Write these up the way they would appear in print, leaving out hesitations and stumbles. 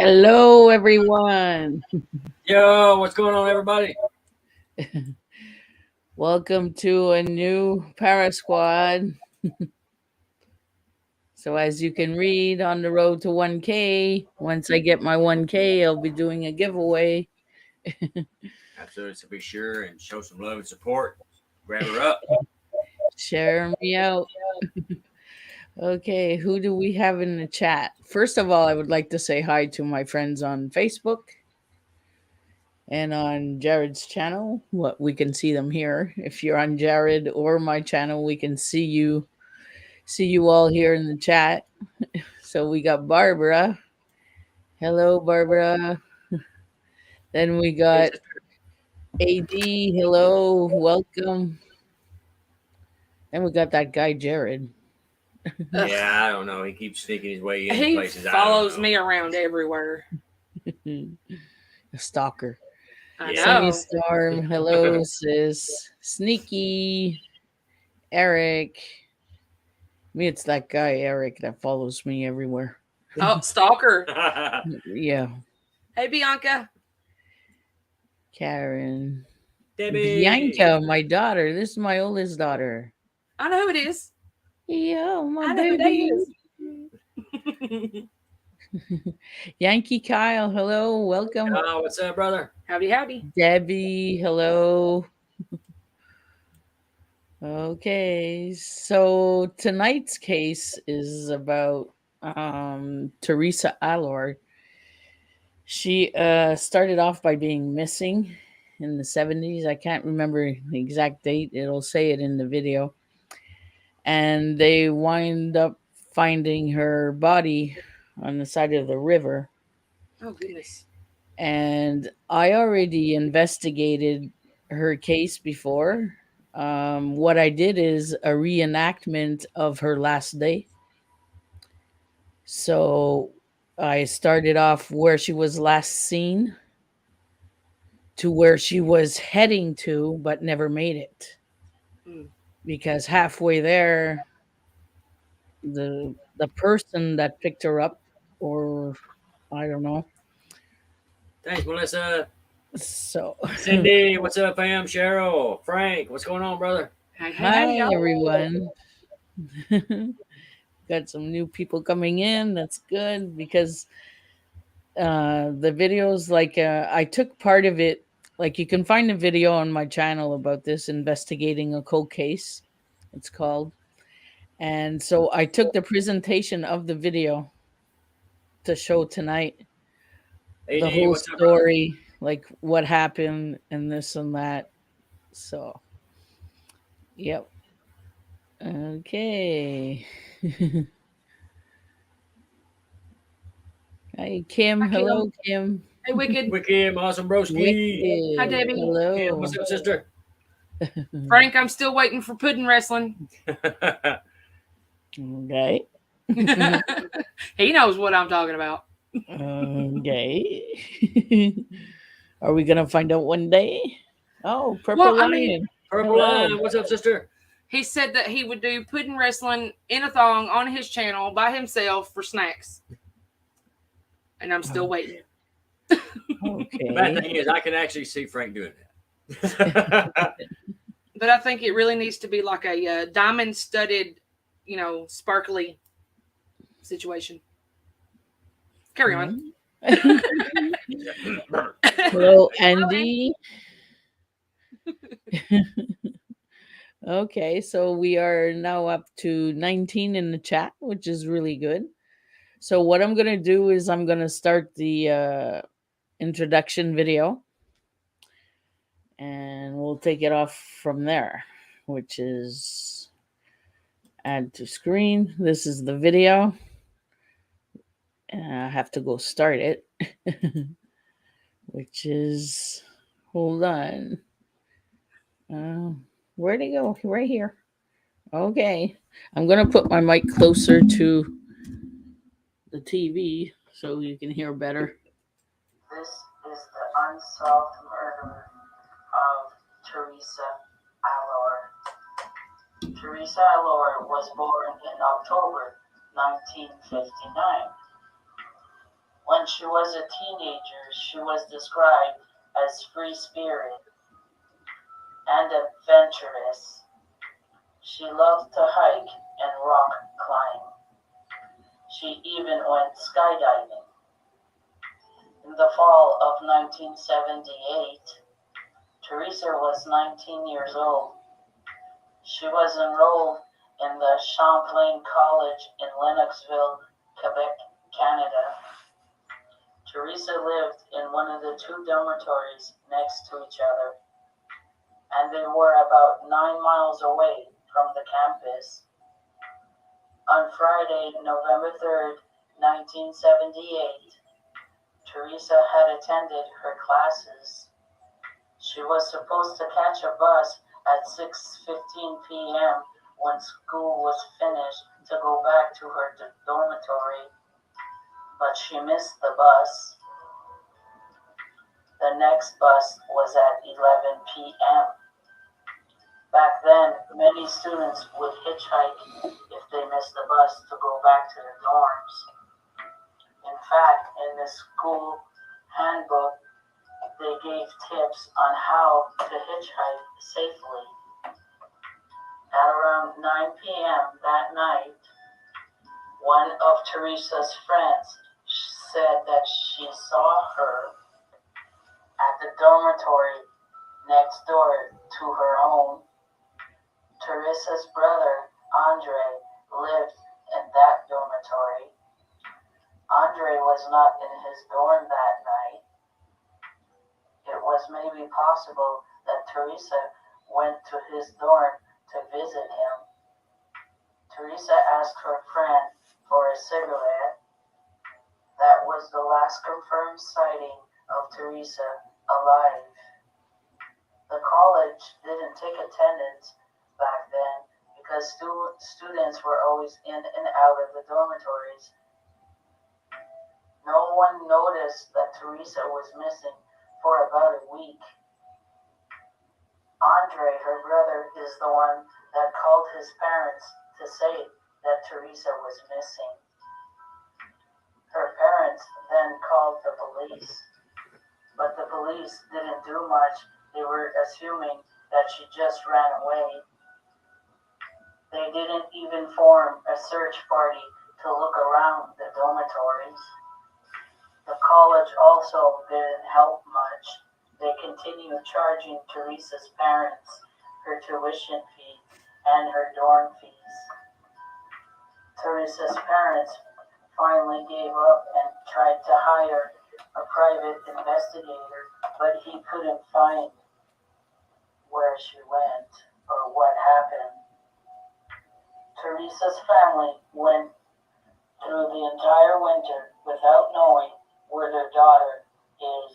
Hello, everyone. Yo, what's going on, everybody? Welcome to a new Para-Squad. So, as you can read, on the road to 1K. Once I get my 1K, I'll be doing a giveaway. Absolutely. So be sure and show some love and support. Grab her up. Share me out. Okay, who do we have in the chat? First of all, I would like to say hi to my friends on Facebook and on Jared's channel. What we can see them here. If you're on Jared or my channel, we can see you all here in the chat. So we got Barbara. Hello, Barbara. Then we Hey, got sister. AD. Hello, welcome. And we got that guy Jared, Ugh. Yeah, I don't know. He keeps sneaking his way into He places. follows I don't me know. around everywhere. a stalker. I Yeah. Sunny know. Storm. Hello, sis. Sneaky. Eric. Me, it's that guy Eric that follows me everywhere. Oh, stalker. Yeah, Hey, Bianca. Karen. Debbie. Bianca, my daughter. This is my oldest daughter. I know who it is. Yeah, my I know who that baby. is. Yankee Kyle, hello, welcome. Oh, what's up, brother? Howdy, howdy. Debbie, hello. Okay, so tonight's case is about Theresa Allore. She started off by being missing in the 70s. I can't remember the exact date. It'll say it in the video. And they wind up finding her body on the side of the river. Oh, goodness. And I already investigated her case before. What I did is a reenactment of her last day. So I started off where she was last seen to where she was heading to, but never made it. Mm. Because halfway there, the person that picked her up, or I don't know. Thanks, Melissa. So Cindy, what's up, fam? Cheryl, Frank, what's going on, brother? Hey, hi y'all. everyone. Got some new people coming in. That's good because the videos, like I took part of it. Like you can find a video on my channel about this investigating a cold case. It's called. And so I took the presentation of the video to show tonight the AD, whole what's up, brother? story, like what happened and this and that. So, yep. Okay. Hi, Kim. Hi, Kim. Hello, Kim. Hey, Wicked. Wicked, awesome broski. Hi, Wicked. Debbie. Kim, Hello. what's up, sister? Frank, I'm still waiting for pudding wrestling. Okay. He knows what I'm talking about. Okay. Are we gonna find out one day? Oh, Purple Well, I Lion. mean, Purple Hello. Line, what's up, sister? he said that he would do pudding wrestling in a thong on his channel by himself for snacks. And I'm still waiting. The bad Okay. thing is, I can actually see Frank doing that. But I think it really needs to be like a diamond studded, sparkly situation. Carry on. Hello, Andy. Okay, so we are now up to 19 in the chat, which is really good. So what I'm gonna do is I'm gonna start the introduction video, and we'll take it off from there, which is add to screen. This is the video. And I have to go start it, which is, hold on. Where'd it go? Right here. Okay. I'm going to put my mic closer to the TV so you can hear better. This is the unsolved murder of Theresa Allore. Theresa Allore was born in October 1959. When she was a teenager, she was described as free spirit and adventurous. She loved to hike and rock climb. She even went skydiving. In the fall of 1978, Theresa was 19 years old. She was enrolled in the Champlain College in Lennoxville, Quebec, Canada. Theresa lived in one of the two dormitories next to each other, and they were about 9 miles away from the campus. On Friday, November 3rd, 1978, Theresa had attended her classes. She was supposed to catch a bus at 6:15 p.m. when school was finished to go back to her dormitory, but she missed the bus. The next bus was at 11 p.m. Back then, many students would hitchhike if they missed the bus to go back to their dorms. In fact, in the school handbook, they gave tips on how to hitchhike safely. At around 9 p.m. that night, one of Theresa's friends said that she saw her at the dormitory next door to her own. Theresa's brother, Andre, lived in that dormitory. Andre was not in his dorm that night. It was maybe possible that Theresa went to his dorm to visit him. Theresa asked her friend for a cigarette. That was the last confirmed sighting of Theresa alive. The college didn't take attendance back then because students were always in and out of the dormitories. No one noticed that Theresa was missing for about a week. Andre, her brother, is the one that called his parents to say that Theresa was missing. Her parents then called the police, but the police didn't do much. They were assuming that she just ran away. They didn't even form a search party to look around the dormitories. The college also didn't help much. They continued charging Theresa's parents her tuition fee and her dorm fees. Theresa's parents finally gave up and tried to hire a private investigator, but he couldn't find where she went or what happened. Theresa's family went through the entire winter without knowing where their daughter is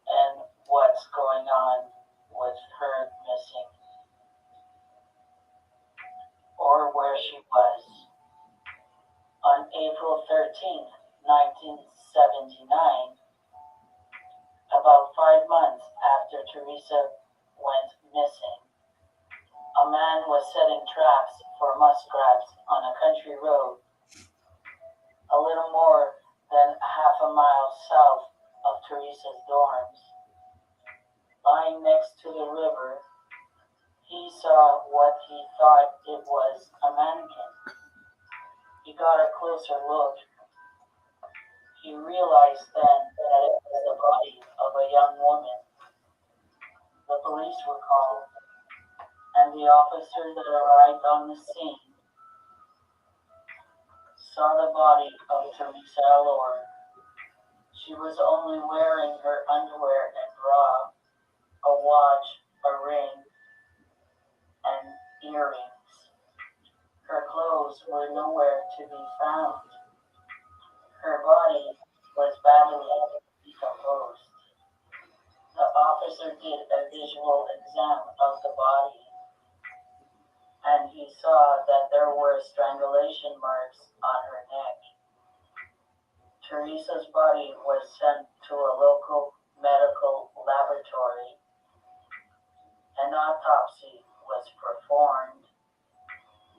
and what's going on with her missing or where she was. On April 13th, 1979, about 5 months after Theresa went missing, a man was setting traps for muskrats on a country road a little more than half a mile south of Theresa's dorms. Lying next to the river, he saw what he thought it was a mannequin. He got a closer look. He realized then that it was the body of a young woman. The police were called, and the officer that arrived on the scene saw the body of Theresa Allore. She was only wearing her underwear and bra, a watch, a ring, and earrings. Her clothes were nowhere to be found. Her body was badly decomposed. The officer did a visual exam of the body, and he saw that there were strangulation marks on her neck. Theresa's body was sent to a local medical laboratory. An autopsy was performed.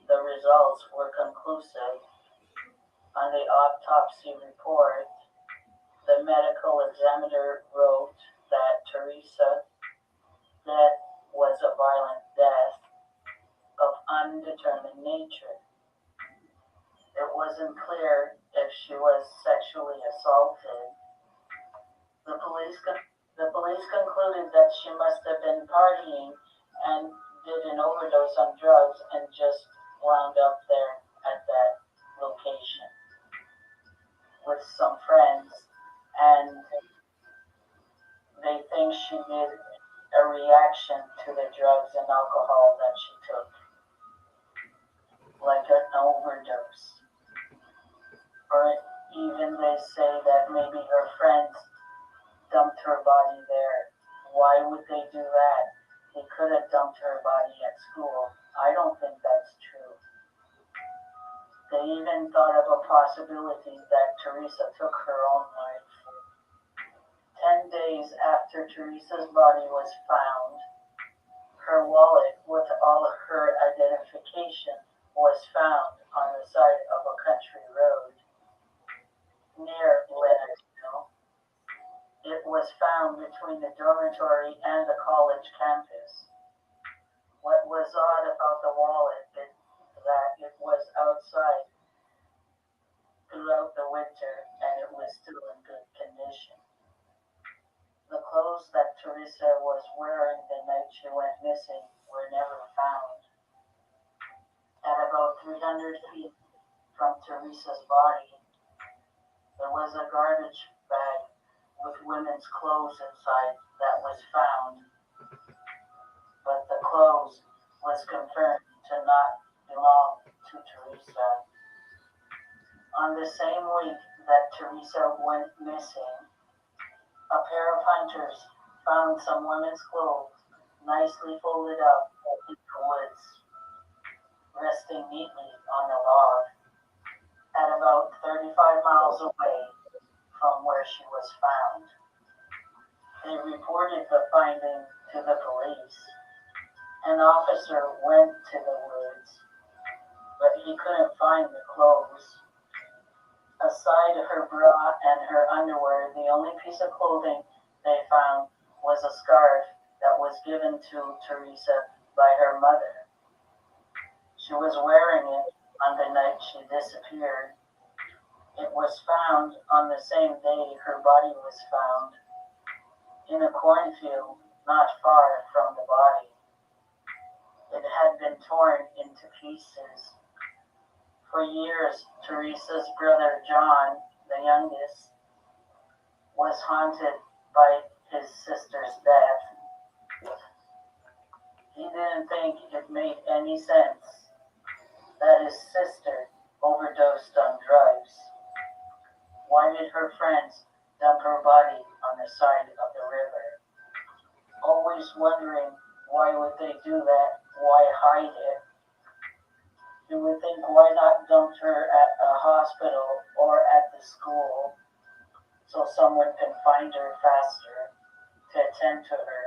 The results were conclusive. On the autopsy report, the medical examiner wrote that Teresa's death was a violent death of undetermined nature. It wasn't clear if she was sexually assaulted. The police concluded that she must have been partying and did an overdose on drugs and just wound up there at that location with some friends, and they think she did a reaction to the drugs and alcohol that she took, like an overdose. Or even they say that maybe her friends dumped her body there. Why would they do that? They could have dumped her body at school. I don't think that's true. They even thought of a possibility that Teresa took her own life. 10 days after Teresa's body was found, her wallet with all of her identification was found on the side of a country road near Lennoxville. It was found between the dormitory and the college campus. What was odd about the wallet is that it was outside throughout the winter and it was still in good condition. The clothes that Teresa was wearing the night she went missing were never found. At about 300 feet from Teresa's body, there was a garbage bag with women's clothes inside that was found, but the clothes was confirmed to not belong to Teresa. On the same week that Teresa went missing, a pair of hunters found some women's clothes nicely folded up in the woods, resting neatly on a log at about 35 miles away from where she was found. They reported the finding to the police. An officer went to the woods, but he couldn't find the clothes. Aside her bra and her underwear, the only piece of clothing they found was a scarf that was given to Teresa by her mother. She was wearing it on the night she disappeared. It was found on the same day her body was found, in a cornfield not far from the body. It had been torn into pieces. For years, Teresa's brother John, the youngest, was haunted by his sister's death. He didn't think it made any sense that his sister overdosed on drugs. Why did her friends dump her body on the side of the river? Always wondering why would they do that, why hide it? You would think, why not dump her at a hospital or at the school so someone can find her faster to attend to her?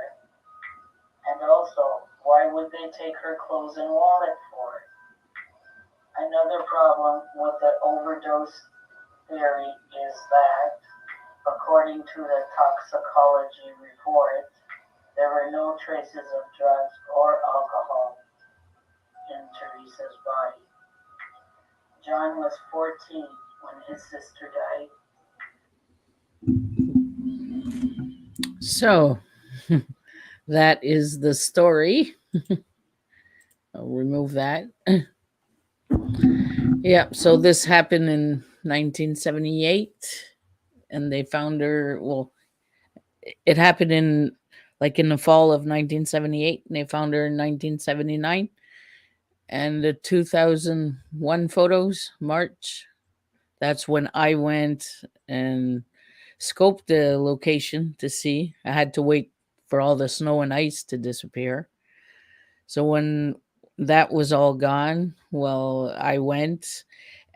And also, why would they take her clothes and wallet for? Another problem with the overdose theory is that, according to the toxicology report, there were no traces of drugs or alcohol in Teresa's body. John was 14 when his sister died. So that is the story. I'll remove that. Yeah, so this happened in 1978 and they found her, well, it happened in the fall of 1978 and they found her in 1979. And the 2001 photos, March, that's when I went and scoped the location to see. I had to wait for all the snow and ice to disappear. So when that was all gone, well, I went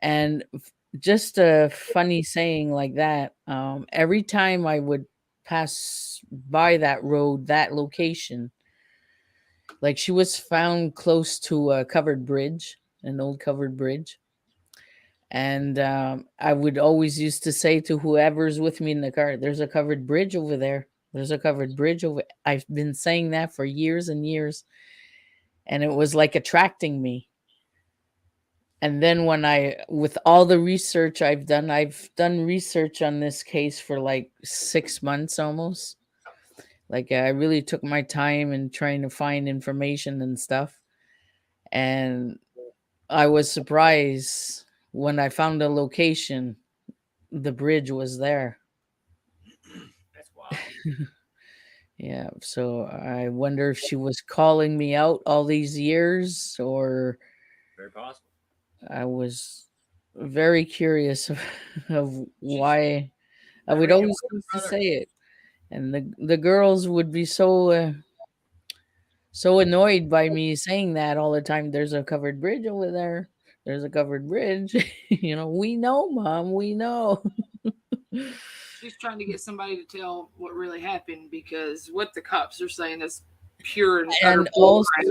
and just a funny saying like that. Every time I would pass by that road, that location, like she was found close to a covered bridge, an old covered bridge. And I would always used to say to whoever's with me in the car, "There's a covered bridge over there. There's a covered bridge over." I've been saying that for years and years, and it was like attracting me. And then when with all the research I've done research on this case for like 6 months almost. Like I really took my time in trying to find information and stuff. And I was surprised when I found the location, the bridge was there. That's wild. Yeah. So I wonder if she was calling me out all these years, or Very possible. I was very curious of She's why. I would very always important, used to brother. say it. And the girls would be so annoyed by me saying that all the time. "There's a covered bridge over there. There's a covered bridge." We know, Mom, we know. She's trying to get somebody to tell what really happened, because what the cops are saying is pure and utter And bull crap.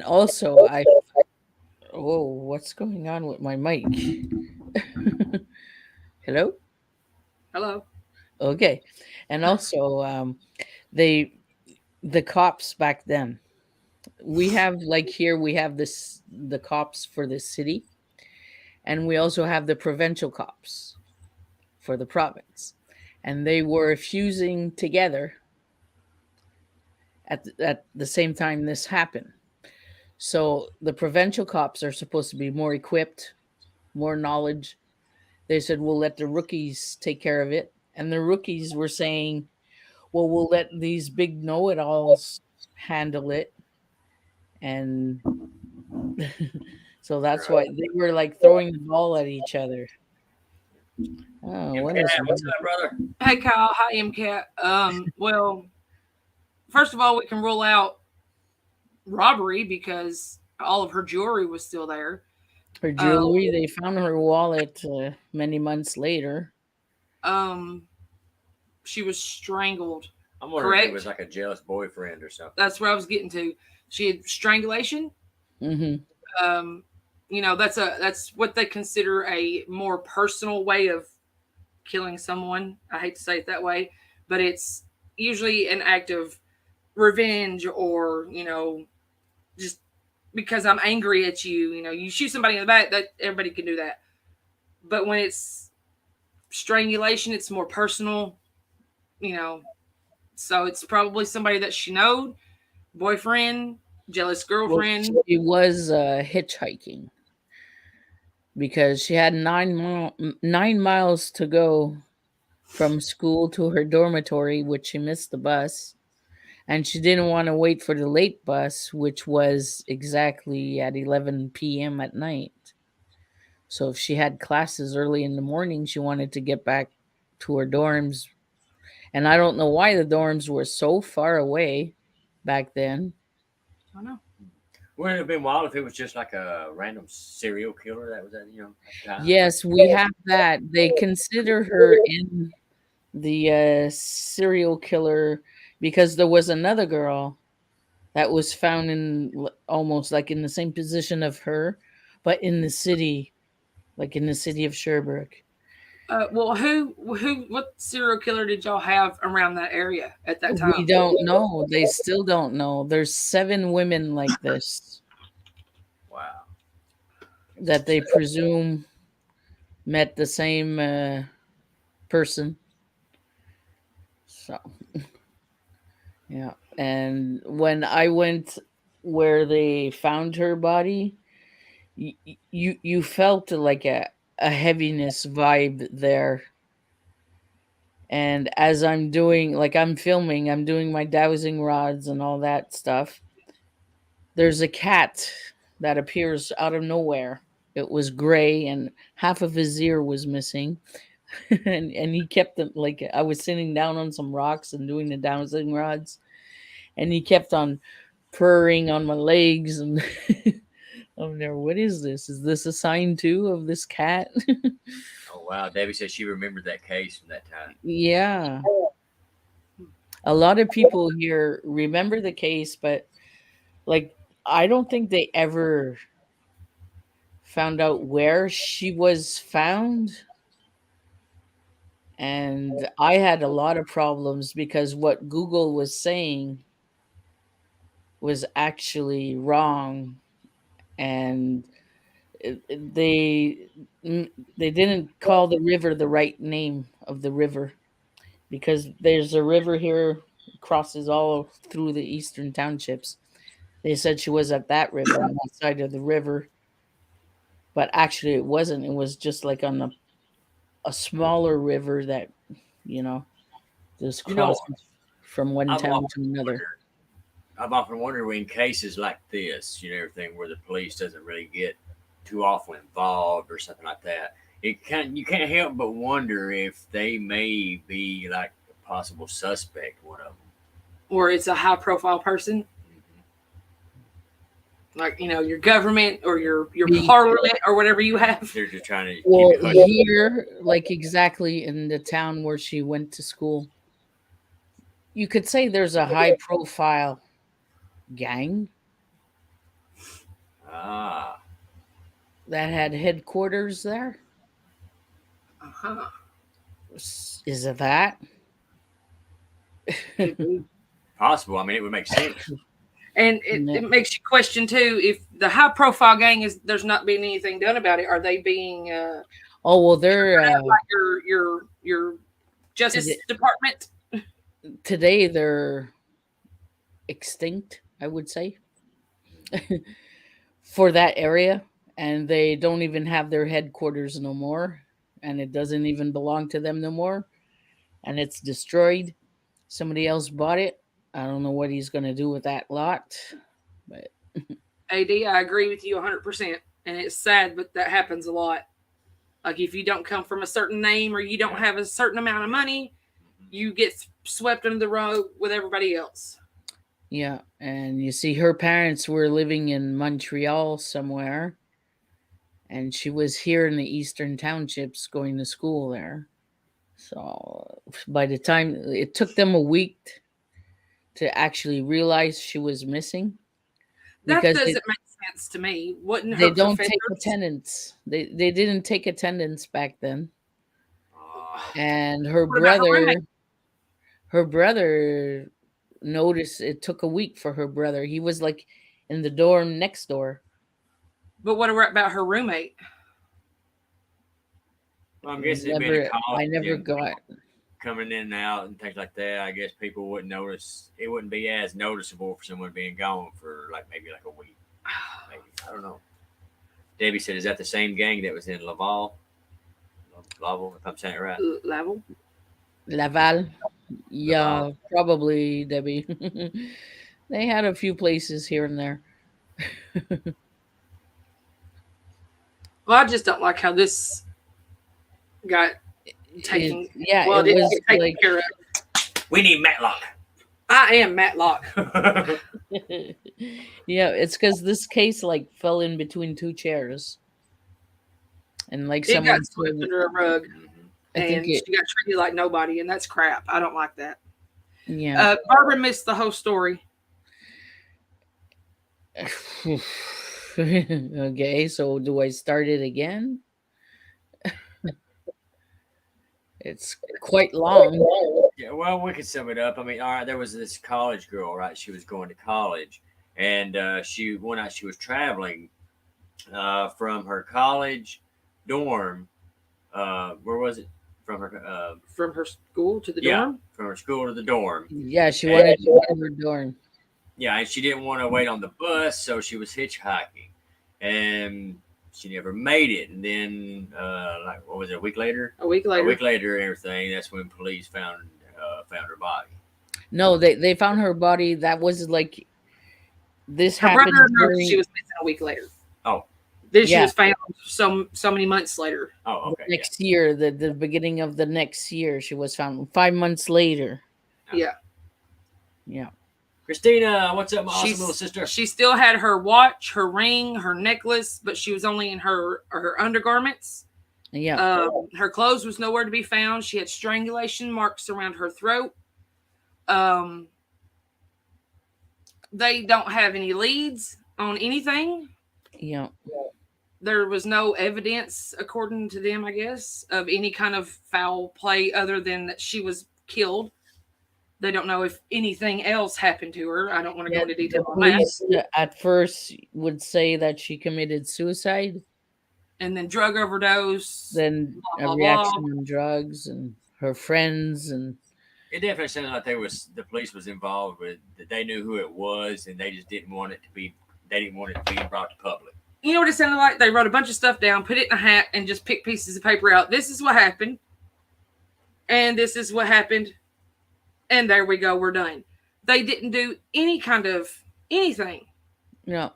also I whoa, what's going on with my mic? Hello? Hello. Okay. And also they the cops back then. We have, like, here we have the cops for the city, and we also have the provincial cops for the province. And they were fusing together at the same time this happened. So the provincial cops are supposed to be more equipped, more knowledge. They said, "We'll let the rookies take care of it." And the rookies were saying, "Well, we'll let these big know-it-alls handle it." And so that's Right. why they were like throwing the ball at each other. Oh, what is MCAT, what's up, brother? Hey, Kyle. Hi, MCAT. Well, first of all, we can rule out robbery because all of her jewelry was still there. her jewelry? They found her wallet many months later. Um, she was strangled. I'm wondering if Correct. it was like a jealous boyfriend or something. That's where I was getting to. She had strangulation. Mm-hmm. That's what they consider a more personal way of killing someone. I hate to say it that way, but it's usually an act of revenge, or just because I'm angry at you. You shoot somebody in the back, that everybody can do that. But when it's strangulation, it's more personal. So it's probably somebody that she knowed, boyfriend, jealous Well, girlfriend. she was hitchhiking because she had 9 miles to go from school to her dormitory, which she missed the bus. And she didn't want to wait for the late bus, which was exactly at 11 p.m. at night. So if she had classes early in the morning, she wanted to get back to her dorms. And I don't know why the dorms were so far away back then. I don't know. Wouldn't it have been wild if it was just like a random serial killer that was at, at the time? Yes, we have that. They consider her in the serial killer because there was another girl that was found in almost like in the same position of her, but in the city, like in the city of Sherbrooke. Well, what serial killer did y'all have around that area at that We time? don't know. They still don't know. There's 7 women like this Wow. that they presume met the same person. So, yeah. And when I went where they found her body, you felt like a heaviness vibe there. And as I'm doing, like, I'm filming, I'm doing my dowsing rods and all that stuff, there's a cat that appears out of nowhere. It was gray and half of his ear was missing. And he kept them, like, I was sitting down on some rocks and doing the dowsing rods, and he kept on purring on my legs. And I'm there, what is this? Is this a sign too of this cat? Oh wow. Debbie said she remembered that case from that time. Yeah. A lot of people here remember the case, but like I don't think they ever found out where she was found. And I had a lot of problems because what Google was saying was actually wrong. And they didn't call the river the right name of the river, because there's a river here, crosses all through the eastern townships. They said she was at that river on that side of the river, but actually it wasn't. It was just like on a smaller river that, you know, just You know, crosses from one I've town often to another. wondered. I've often wondered in cases like this, everything where the police doesn't really get too awful involved or something like that. You can't help but wonder if they may be like a possible suspect, one of them. Or it's a high profile person, like your government or your parliament or whatever you have. They're just trying to keep Well, it hush. here, like exactly in the town where she went to school, you could say there's a high profile gang Ah, that had headquarters there. Uh-huh. Is it that? Could be. possible. I mean, it would make sense. And Yeah. it makes you question too, if the high profile gang there's not being anything done about it. Are they being Oh well, they're like your Justice Department? today they're extinct, I would say, for that area, and they don't even have their headquarters no more, and it doesn't even belong to them no more, and it's destroyed. Somebody else bought it. I don't know what he's going to do with that lot, but AD, I agree with you 100%, and it's sad, but that happens a lot. Like if you don't come from a certain name or you don't have a certain amount of money, you get swept under the rug with everybody else. yeah, and you see her parents were living in Montreal somewhere, and she was here in the eastern townships going to school there. So by the time it took them a week to actually realize she was missing, That because doesn't make sense to me. Wouldn't they her don't professors? take attendance. They didn't take attendance back then. Ah, And What about her roommate? her brother noticed it took a week for her brother. He was like in the dorm next door. But what about her roommate? well, I'm guessing being a I college never and got. coming in and out and things like that, I guess people wouldn't notice. It wouldn't be as noticeable for someone being gone for maybe like a week. Maybe I don't know. Debbie said, "Is that the same gang that was in Laval? Laval, if I'm saying it right." Level. Laval. Yeah, probably, Debbie. They had a few places here and there. Well, I just don't like how this got taken. Yeah, Well, it it was didn't get taken like care of. We need Matlock. I am Matlock. yeah, it's because this case like fell in between two chairs, and like It got someone swept said, under a rug, I think and it. she got treated like nobody, and that's crap. I don't like that. Yeah. Barbara missed the whole story. Okay, so do I start it again? It's quite long. Yeah, well, we could sum it up. I mean, all right, there was this college girl, right? She was going to college, and she one night she was traveling from her college dorm. Where was it? From her From her school to the yeah, dorm. from her school to the dorm. Yeah, she wanted to go to her dorm. Yeah, and she didn't want to wait on the bus, so she was hitchhiking, and she never made it. And then, like, what was it? A week later. A week A later. week later, and everything. That's when police found her body. No, they found her body. That was like this Her happened brother knows during she was missing a week later. Oh, Then she Yeah. was found so many months later. oh, okay. next year, the beginning of the next year. She was found 5 months later. Yeah. Yeah. Christina, what's up, my awesome little sister? She still had her watch, her ring, her necklace, but she was only in her undergarments. Yeah. Her clothes was nowhere to be found. She had strangulation marks around her throat. They don't have any leads on anything. Yeah. there was no evidence, according to them, I guess, of any kind of foul play other than that she was killed. They don't know if anything else happened to her. I don't want to go Yeah, into the detail on that. police at first would say that she committed suicide, And then drug overdose, then blah, a blah, blah. reaction on drugs and her friends and It definitely sounded like the police was involved with that. They knew who it was, and they just didn't want it to be. They didn't want it to be brought to public. You know what it sounded like? They wrote a bunch of stuff down, put it in a hat, and just picked pieces of paper out. This is what happened. And this is what happened. And there we go. We're done. They didn't do any kind of anything. no.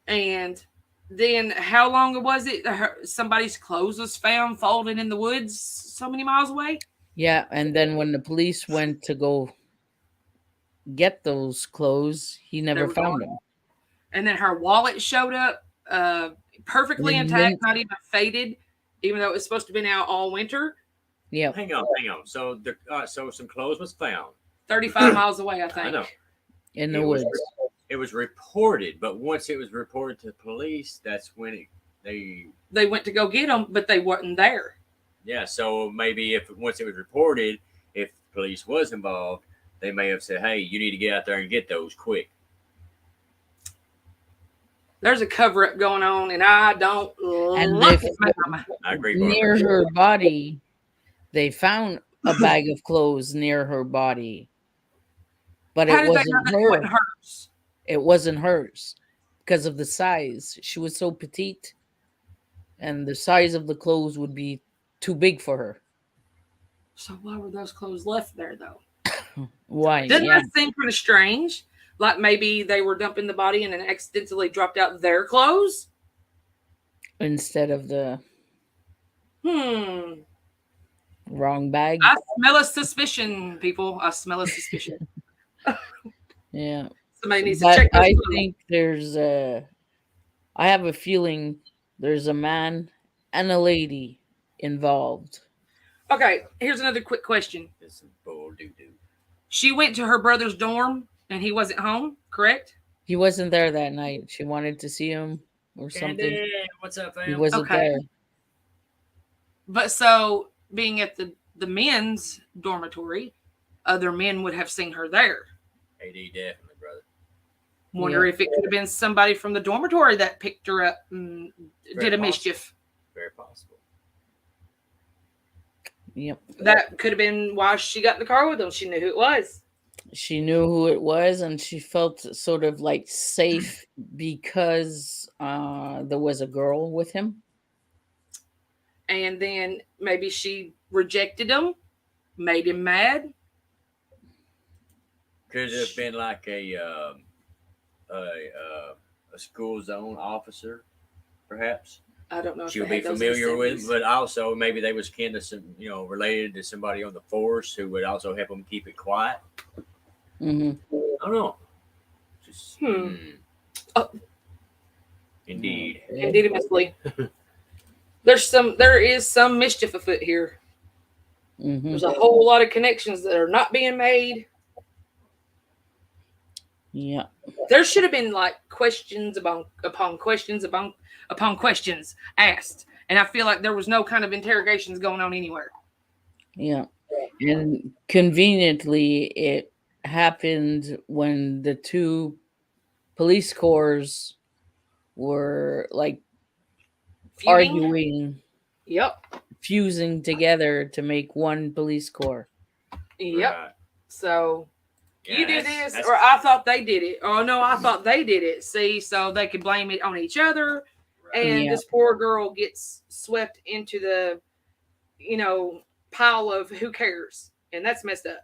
And then how long was it? Somebody's clothes was found folded in the woods so many miles away. Yeah, and then when the police went to go get those clothes, he They never were found gone. them. And then her wallet showed up perfectly And intact, mint- not even faded, even though it was supposed to have been out all winter. Yeah, Hang on. So so some clothes was found. 35 miles away, I think. I know. in the It was, woods. it was reported, but once it was reported to police, that's when They went to go get them, but they weren't there. yeah. So maybe if once it was reported, if police was involved, they may have said, "Hey, you need to get out there and get those quick." There's a cover up going on, and I don't And like if it, ma'am. I agree. near 100%. her body, they found a bag of clothes near her body, but How it did they know wasn't that it her. wasn't hers? It wasn't hers because of the size. She was so petite, and the size of the clothes would be too big for her. So why were those clothes left there, though? Why? Doesn't Yeah, that seem kind of strange? Like maybe they were dumping the body and then accidentally dropped out their clothes? instead of the Hmm. wrong bag. I smell a suspicion, people. I smell a suspicion. Yeah, Somebody needs to but check those I clothes. think there's a. I have a feeling there's a man and a lady involved. Okay, here's another quick question. This is bull doo doo. She went to her brother's dorm and he wasn't home, correct? He wasn't there that night. She wanted to see him or something. Candy, what's up, He fam? wasn't Okay. there. But so being at the men's dormitory, other men would have seen her there. AD definitely, brother. Wonder if it could have been somebody from the dormitory that picked her up and did a possible. mischief. Very possible. Yep. That could have been why she got in the car with him. She knew who it was. She knew who it was, and she felt sort of like safe because there was a girl with him. And then maybe she rejected him, made him mad. Could it have been like a school zone officer, perhaps? I don't know if She would they be had those familiar with, incentives. but also maybe they was kin to some, related to somebody on the force who would also help them keep it quiet. Hmm. I don't know. Just, Oh. Indeed. Indeed, admittedly. There is some mischief afoot here. Hmm. There's a whole lot of connections that are not being made. Yeah. There should have been like questions upon questions asked, and I feel like there was no kind of interrogations going on anywhere. Yeah. And conveniently, it happened when the two police corps were like Feuding? arguing, Yep. fusing together to make one police corps. Yep. Right. So Yeah, you do that's- this, or I thought they did it. Oh no, I thought they did it. See, so they could blame it on each other, and Yeah. this poor girl gets swept into the, pile of who cares, and that's messed up.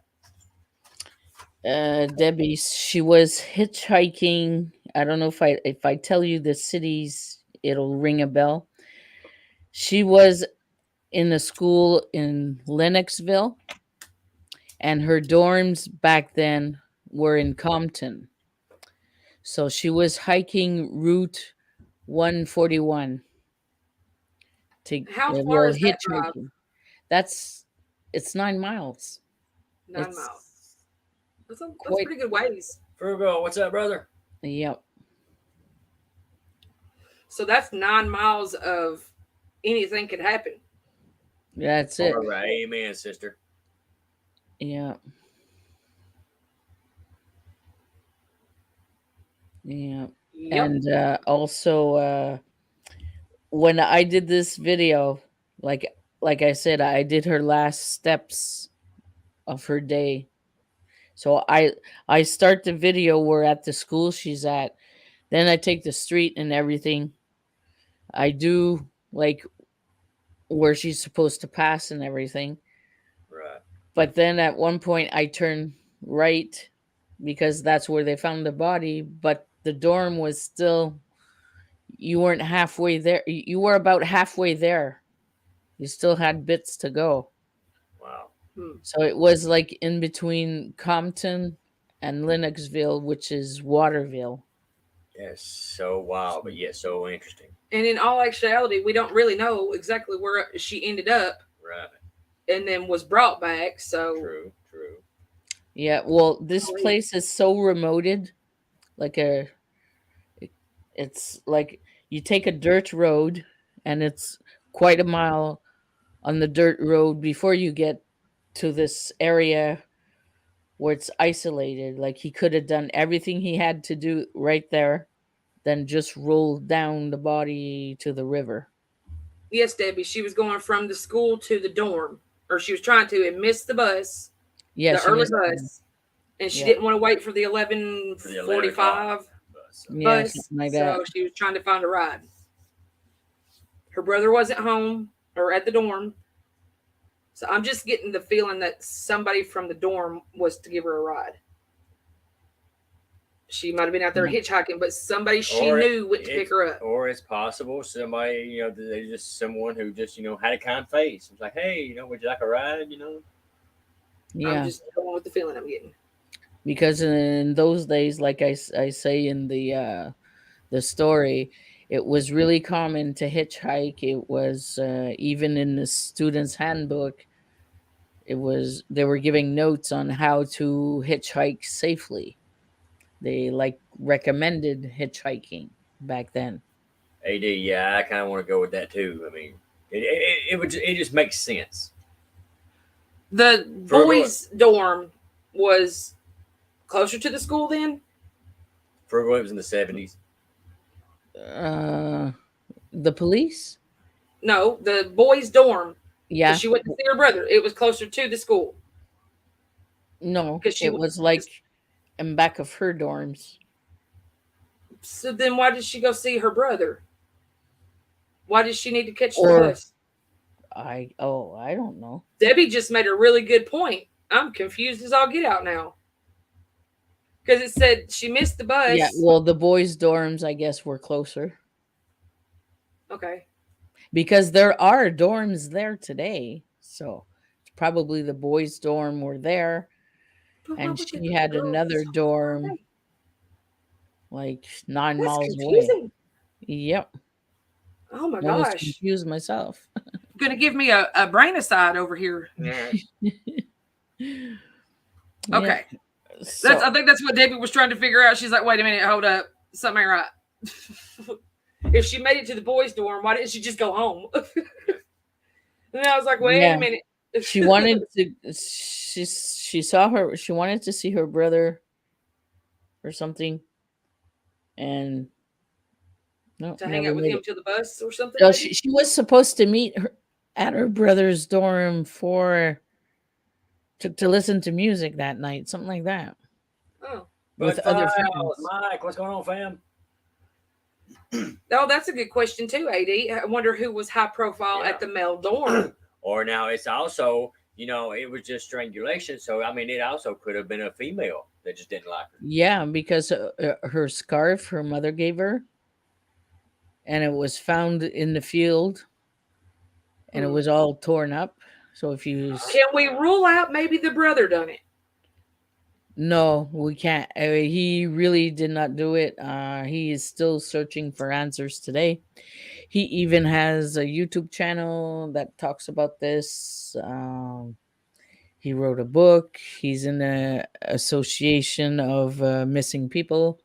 Debbie, she was hitchhiking. I don't know if I tell you the cities, it'll ring a bell. She was in a school in Lennoxville, and her dorms back then were in Compton. So she was hiking Route 141 to How far is that drive? hitchhiking. It's 9 miles. 9 It's miles. That's quite- pretty good ways. Frugal, what's up, brother? Yep. So that's 9 miles of anything could happen. That's All it. right. Amen, sister. Yeah. Yeah. Yep. And also when I did this video, like I said, I did her last steps of her day. So I start the video, we're at the school she's at. Then I take the street and everything. I do like where she's supposed to pass and everything. Right. But then at one point I turn right because that's where they found the body, but the dorm was still, you weren't halfway there. You were about halfway there. You still had bits to go. Wow. Hmm. So it was like in between Compton and Lennoxville, which is Waterville. That's so wild, but yet so interesting. And in all actuality, we don't really know exactly where she ended up Right. and then was brought back. So True. True. Yeah, well, this Golly. place is so remoted. Like it's like you take a dirt road and it's quite a mile on the dirt road before you get to this area where it's isolated. Like he could have done everything he had to do right there, then just rolled down the body to the river. yes, Debbie, she was going from the school to the dorm, or she was trying to, and missed the bus, Yeah, the she early missed bus, and she Yeah. didn't want to wait for the For the 11 o'clock 11:45 bus. Yeah, bus, something like so that. she was trying to find a ride. Her brother wasn't home or at the dorm, so I'm just getting the feeling that somebody from the dorm was to give her a ride. She might have been out there Yeah. hitchhiking, but somebody she Or knew went to pick her up. Or it's possible somebody, they just someone who just, had a kind face. It's like, hey, would you like a ride? I'm Yeah, just going with the feeling I'm getting. because in those days, like I say in the story, it was really common to hitchhike. It was even in the student's handbook. It was they were giving notes on how to hitchhike safely. They like recommended hitchhiking back then. AD, yeah, I kind of want to go with that too. I mean, it just makes sense. The For- boys' dorm was closer to the school then? For what was in the 70s. The police? No, the boys' dorm. Yeah. She went to see her brother. It was closer to the school. No, 'Cause she it was- was like in back of her dorms. So then why did she go see her brother? Why did she need to catch the Or- bus? I don't know. Debbie just made a really good point. I'm confused as all get out now. Because it said she missed the bus. Yeah, well, the boys' dorms, I guess, were closer Okay. because there are dorms there today. So probably the boys' dorm were there, But why and would she the had girls another so far dorm away? like 9 That's miles away. confusing. Yep, Oh my I was gosh. confused myself. Gonna give me a brain aside over here. Okay. So, I think that's what Debbie was trying to figure out. She's like, wait a minute, hold up. Something ain't right. If she made it to the boys' dorm, why didn't she just go home? And I was like, wait Yeah. a minute. she wanted to. She saw her. She wanted to see her brother, or something, and no, to hang never out with made him it. till the bus or something. No, maybe? she was supposed to meet her at her brother's dorm to listen to music that night, something like that, Oh. with But other Files, friends. Mike, what's going on, fam? Oh, that's a good question too, AD. I wonder who was high profile Yeah. at the male dorm. Or now it's also, it was just strangulation. So, I mean, it also could have been a female that just didn't like her. Yeah, because her scarf her mother gave her, and it was found in the field, and it was all torn up. So if you Can we rule out maybe the brother done it? No, we can't. He really did not do it. He is still searching for answers today. He even has a YouTube channel that talks about this. He wrote a book. He's in the Association of Missing People.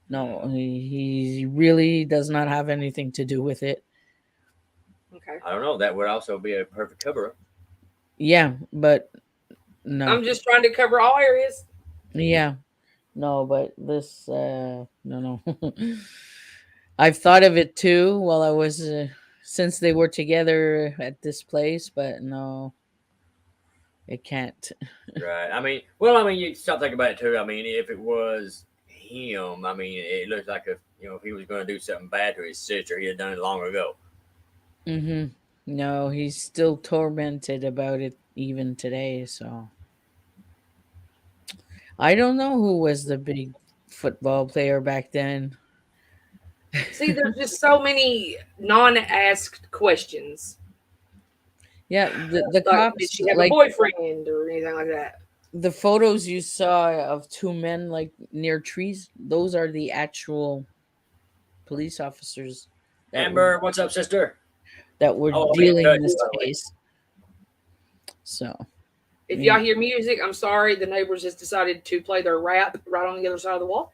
No, he really does not have anything to do with it. Okay. I don't know. That would also be a perfect cover up. Yeah, but no. I'm just trying to cover all areas. Yeah, no, but this, no, no. I've thought of it too while I was, since they were together at this place, but no, it can't. Right. I mean, well, I mean, you stop thinking about it too. I mean, if it was him, I mean, it looks like if he was going to do something bad to his sister, he had done it long ago. Mm-hmm. No, he's still tormented about it even today, so I don't know who was the big football player back then. See, there's just so many non-asked questions. Yeah, the Like, did cops, she have a like boyfriend or anything like that? the photos you saw of two men like near trees, those are the actual police officers that were Amber, what's up, sister? Oh, okay. dealing Touch, this by the way. case. So, If yeah. y'all hear music, I'm sorry. The neighbors just decided to play their rap right on the other side of the wall.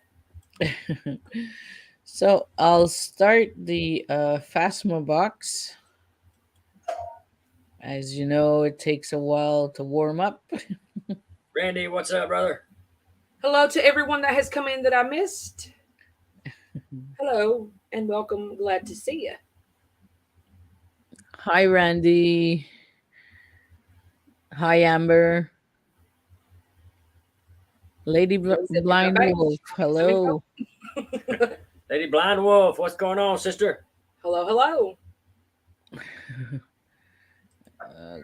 So I'll start the phasma box. As you know, it takes a while to warm up. Randy, what's up, brother? Hello to everyone that has come in that I missed. Hello and welcome. Glad to see you. Hi, Randy. Hi, Amber. Lady Blind Okay. Wolf. Hello. Lady Blind Wolf, what's going on, sister? Hello, hello. Uh,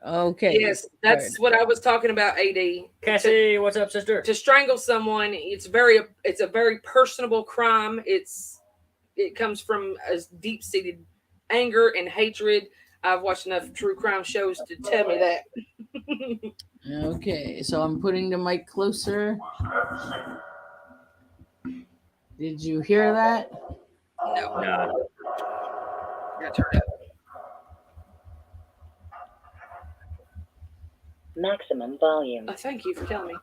okay. Yes, that's what I was talking about. AD. Cassie, what's up, sister? To strangle someone, it's a very personable crime. It comes from a deep-seated anger and hatred. I've watched enough true crime shows to tell me that. Okay, so I'm putting the mic closer. Did you hear that? No. Nah. Gotta turn it up. Maximum volume. Thank you for telling me.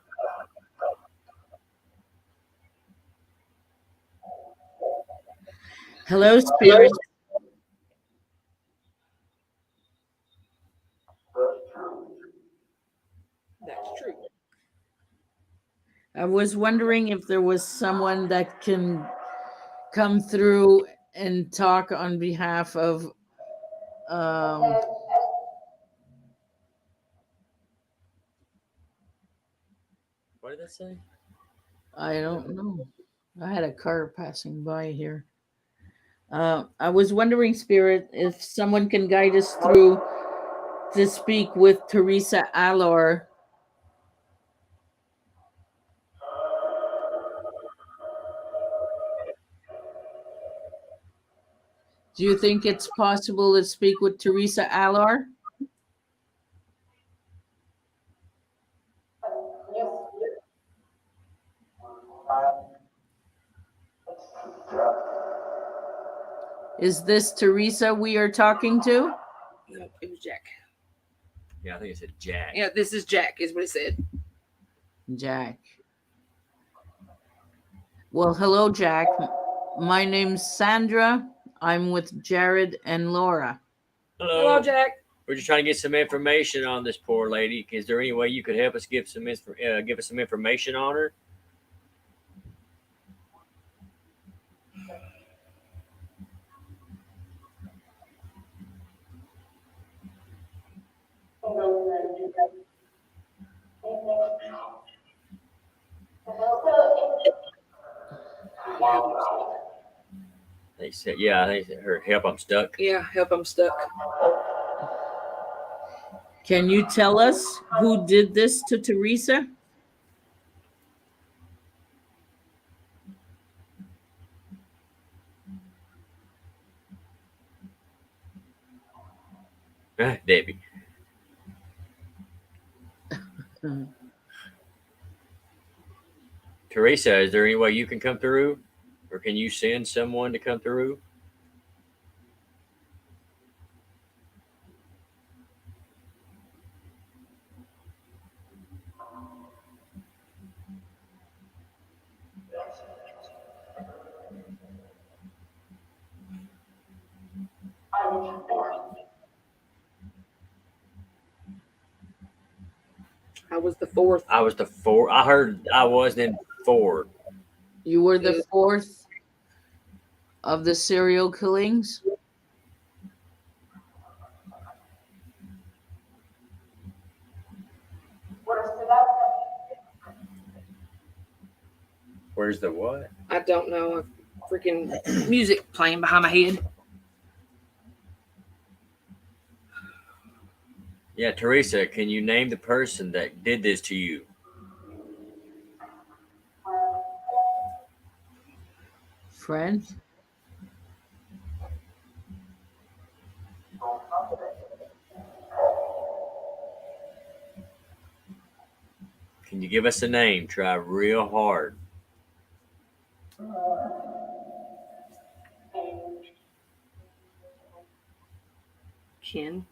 Hello, Spirit. That's true. I was wondering if there was someone that can come through and talk on behalf of What did that say? I don't know. I had a car passing by here. I was wondering, Spirit, if someone can guide us through to speak with Theresa Allore. Do you think it's possible to speak with Theresa Allore? Is this Theresa we are talking to? No, it was Jack. Yeah, I think it said Jack. Yeah, this is Jack, is what it said. Jack. Well, hello, Jack. My name's Sandra. I'm with Jared and Lora. Hello, Jack. We're just trying to get some information on this poor lady. Is there any way you could help us give us some information on her? They said, yeah, they said her help. I'm stuck. Yeah, help, I'm stuck. Can you tell us who did this to Theresa? Debbie. Teresa, is there any way you can come through? Or can you send someone to come through? was the fourth. I was the fourth. I heard I was in 4. You were the Yeah. fourth of the serial killings? Where's the what? I don't know. Freaking music playing behind my head. Yeah, Teresa, can you name the person that did this to you? Friend? Can you give us a name? Try real hard. Ken.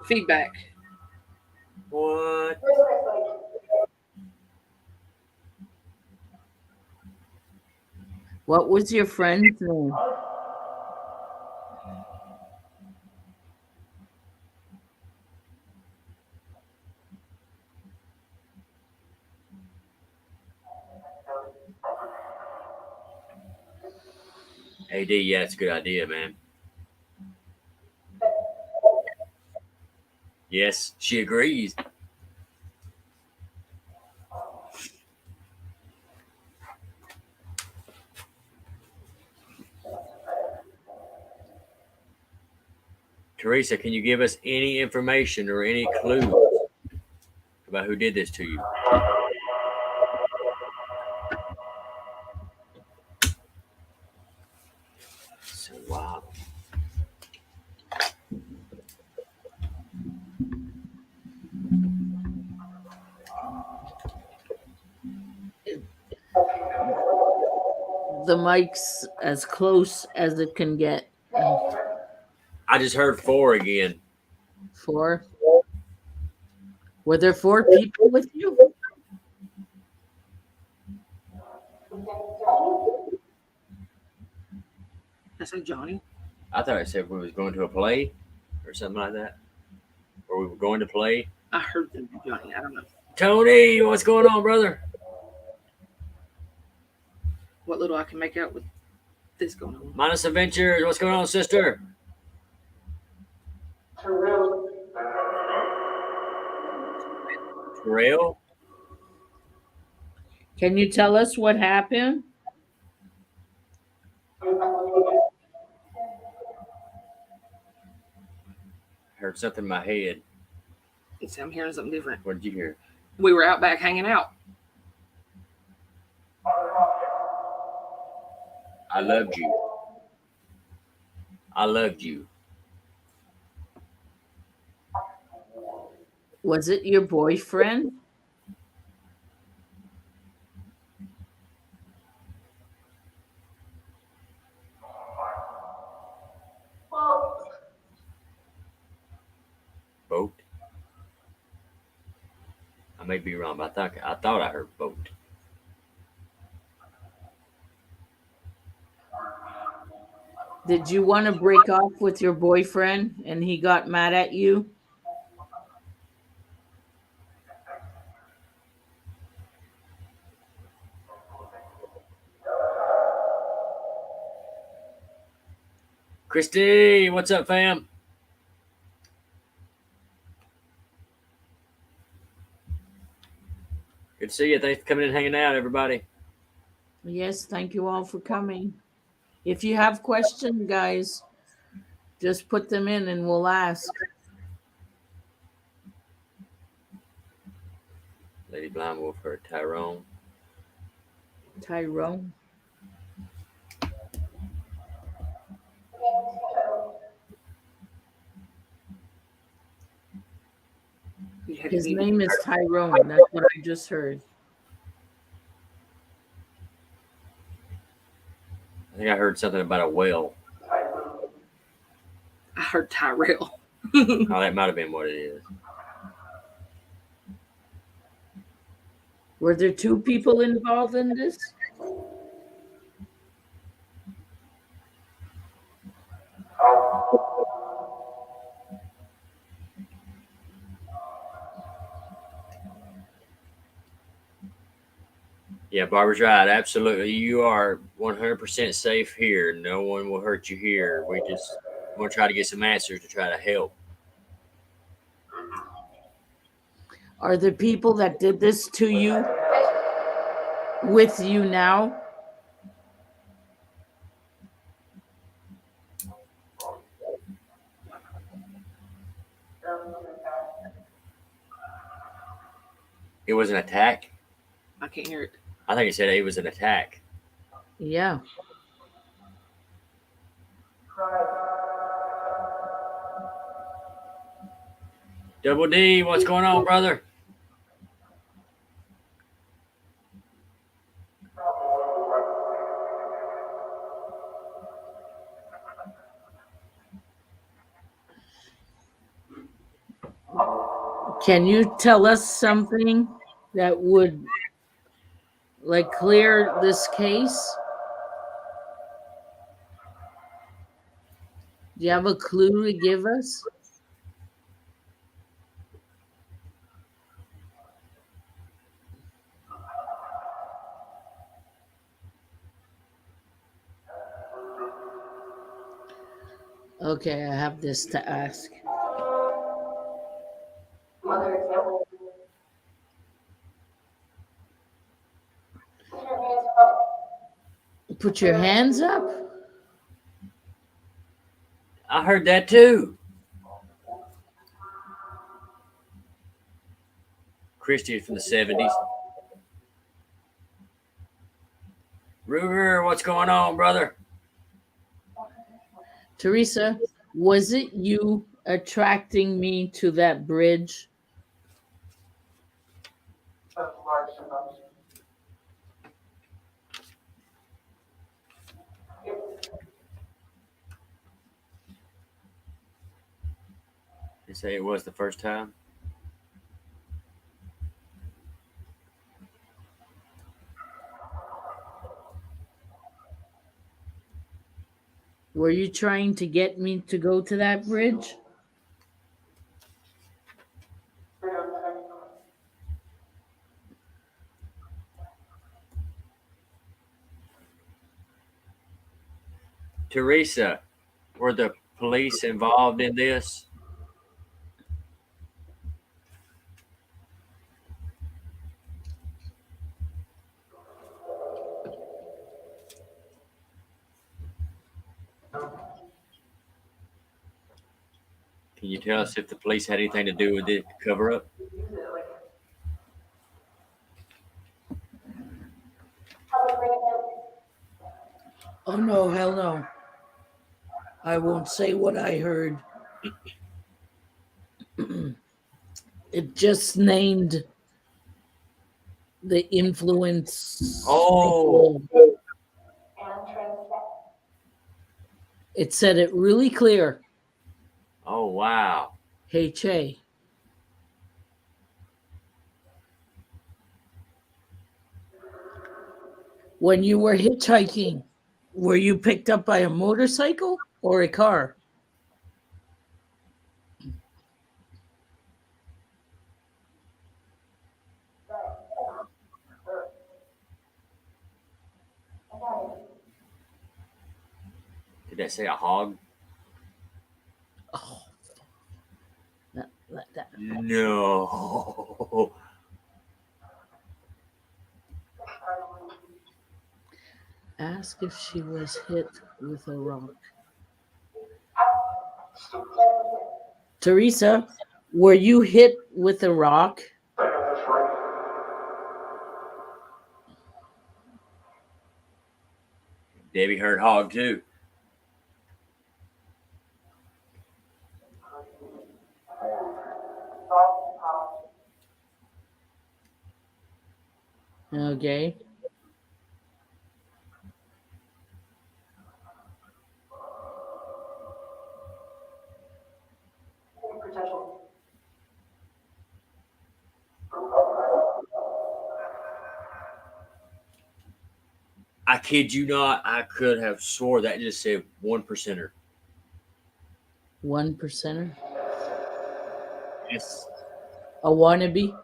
Feedback. What? What was your friend's name? AD, yeah, it's a good idea, man. Yes, she agrees. Teresa, can you give us any information or any clues about who did this to you? So, wow. The mic's as close as it can get. I just heard 4 again. 4. Were there 4 people with you? I said Johnny. I thought I said we was going to a play or something like that. Or we were going to play. I heard them Johnny. I don't know. Tony, what's going on, brother? What little I can make out with this going on. Minus Adventures, what's going on, sister? Terrell? Can you tell us what happened? Heard something in my head. See, I'm hearing something different. What did you hear? We were out back hanging out. I loved you. I loved you. Was it your boyfriend? Boat? I may be wrong, but I thought I heard boat. Did you want to break off with your boyfriend and he got mad at you? Christy, what's up, fam? Good to see you. Thanks for coming in and hanging out, everybody. Yes, thank you all for coming. If you have questions, guys, just put them in and we'll ask. Lady Blind Wolf heard Tyrone. Tyrone. His name is Tyrone. That's what I just heard. I think I heard something about a whale. I heard Tyrell. Oh, that might have been what it is. Were there 2 people involved in this? Yeah, Barbara's right. Absolutely. You are 100% safe here. No one will hurt you here. We just want to try to get some answers to try to help. Are the people that did this to you with you now? It was an attack. I can't hear it. I think he said it was an attack. Yeah. Double D, what's going on, brother? Can you tell us something that would like clear this case? Do you have a clue to give us? Okay, I have this to ask. Put your hands up. I heard that too. Christy from the 70s. Ruger, what's going on, brother? Teresa, was it you attracting me to that bridge? You say it was the first time? Were you trying to get me to go to that bridge? Teresa, were the police involved in this? Can you tell us if the police had anything to do with the cover up? Oh no, hell no. I won't say what I heard. It just named the influence. Oh, It said it really clear. oh, wow. Hey, Che. When you were hitchhiking, were you picked up by a motorcycle or a car? Did that say a hog? Oh, that. No. Ask if she was hit with a rock. Teresa, were you hit with a rock? Debbie heard hog too. Okay. I kid you not, I could have swore that just said 1%er. One percenter. Yes. A wannabe.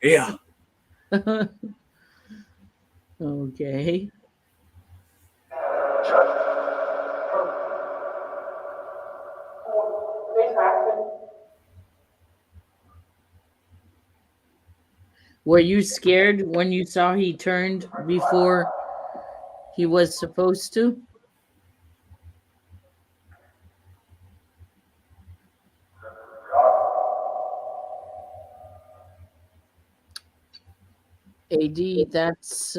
Yeah. Okay. Were you scared when you saw he turned before he was supposed to? AD, that's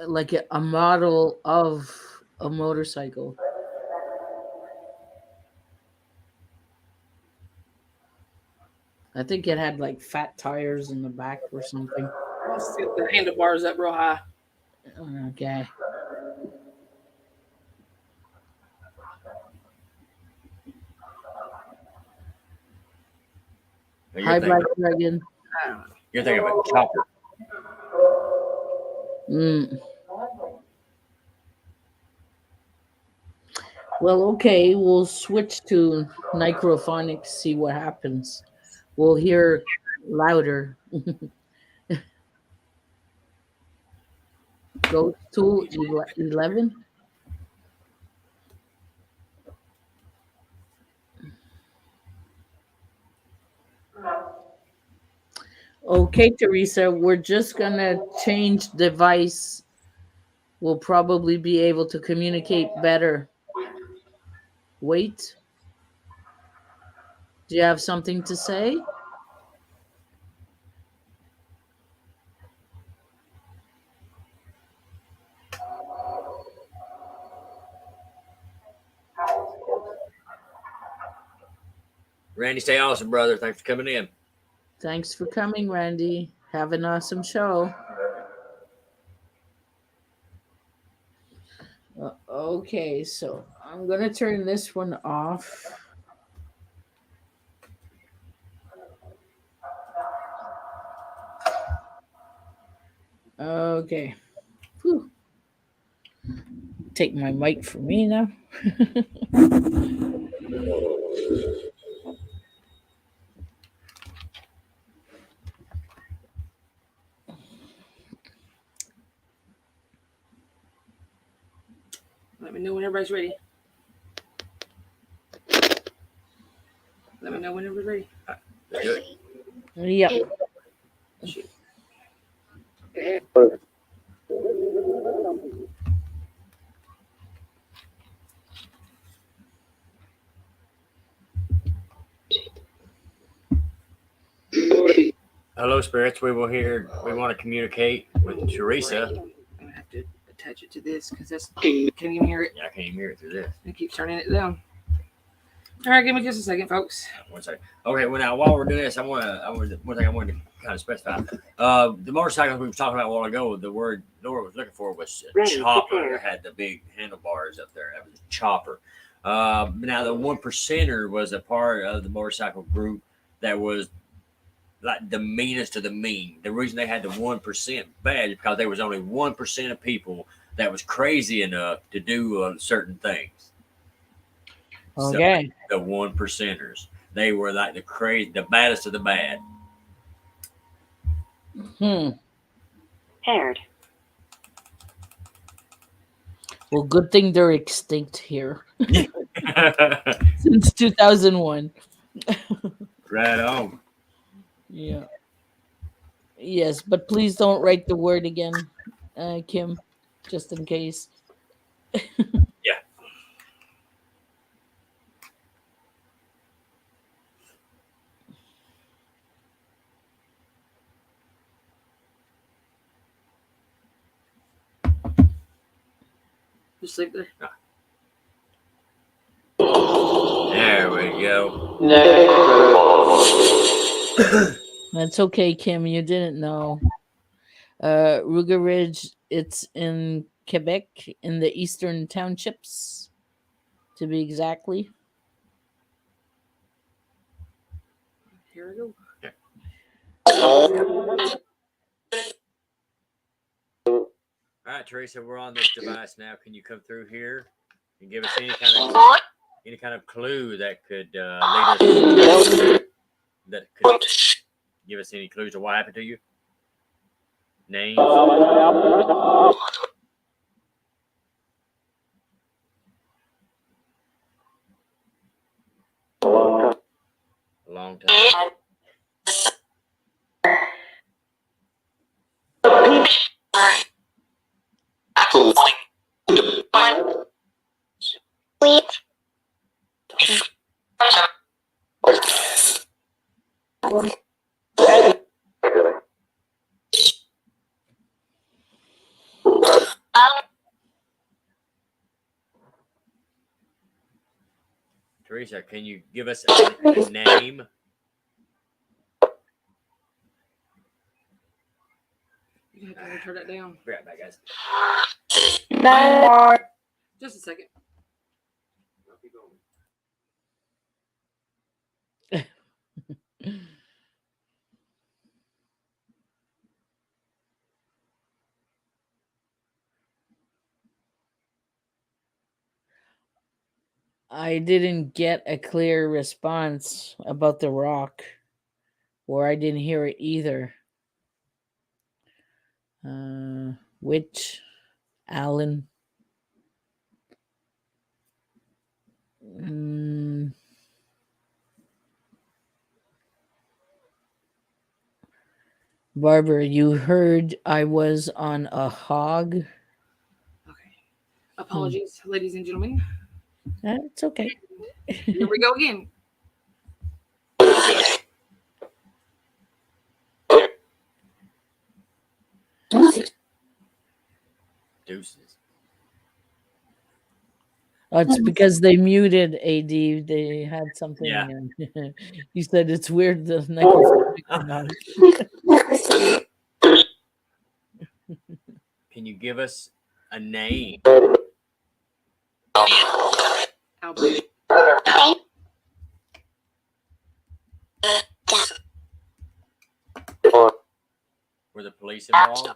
like a model of a motorcycle. I think it had like fat tires in the back or something. Let's get the handlebars up real high. Okay. You're Hi, Black thinking, Dragon. you're thinking of a chopper. Mm. Well, okay, we'll switch to microphonics, see what happens. We'll hear louder. Go to 11. Okay, Teresa, we're just gonna change device. We'll probably be able to communicate better. Wait, do you have something to say? Randy, stay awesome, brother. Thanks for coming in. Thanks for coming, Randy. Have an awesome show. Okay, so I'm gonna turn this one off. Okay. Whew. Take my mic from me now. Let me know when everybody's ready. Let me know when everybody's ready. Let's do it. Yep. Shoot. Hello, spirits. We want to communicate with Teresa. I'm gonna have to attach it to this because that's can't even hear it. Yeah, I can't even hear it through this. It keeps turning it down. All right, give me just a second, folks. One second. Okay, well now while we're doing this, one thing I wanted to kind of specify. The motorcycles we were talking about a while ago, the word Lora was looking for was a chopper that had the big handlebars up there. That was a chopper. Now the 1%er was a part of the motorcycle group that was like the meanest of the mean. The reason they had the 1% badge is because there was only 1% of people that was crazy enough to do certain things. Okay. So the 1%ers, they were like the baddest of the bad. Paired. Well, good thing they're extinct here since 2001. Right on. Yeah. Yes, but please don't write the word again, Kim, just in case. Yeah. Just leave it there. There we go. That's okay, Kim. You didn't know. Ruger Ridge, it's in Quebec, in the eastern townships, to be exactly. Here we go. All right, Teresa, we're on this device now. Can you come through here? Can you give us any kind of clue that could lead us, that could give us any clues to what happened to you? Names? A long time. Teresa, can you give us a name? You have to turn that down. Be right back, guys. Just a second. I didn't get a clear response about the rock, or I didn't hear it either. Which Alan? Barbara, you heard I was on a hog? Okay. Apologies, ladies and gentlemen. It's okay. Here we go again. Deuces. Oh, it's because they muted AD. They had something. Yeah. You said it's weird the microphone come on. Can you give us a name? Albert. Were the police involved?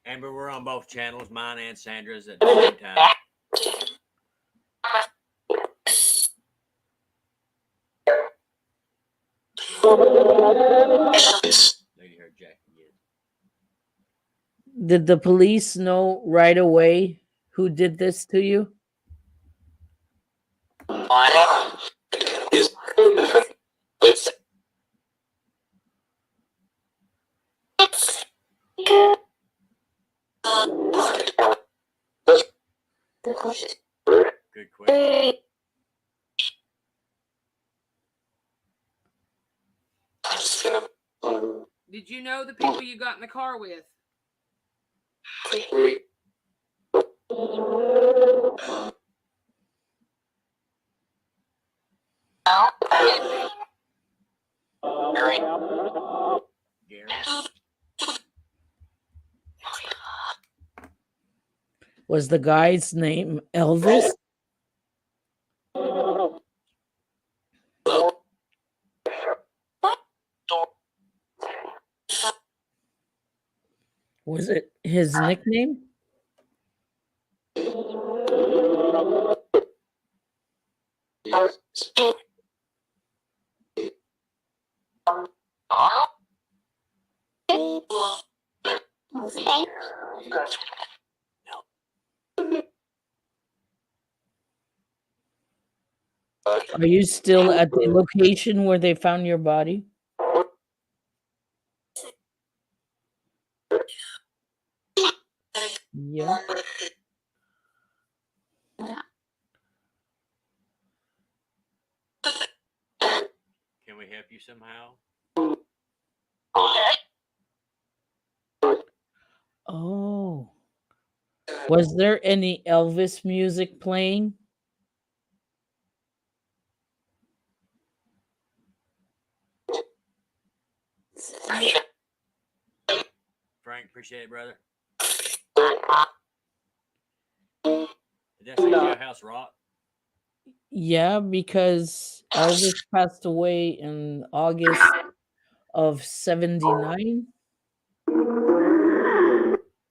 Amber, we're on both channels, mine and Sandra's at the same time. Lady heard Jack again. Did the police know right away who did this to you? Good question. Did you know the people you got in the car with? Gary? Was the guy's name Elvis? Was it his nickname? Are you still at the location where they found your body? Yeah. Can we help you somehow? Oh. Was there any Elvis music playing? Frank, appreciate it, brother. Did that say jailhouse rock? Yeah, because Elvis passed away in August of 79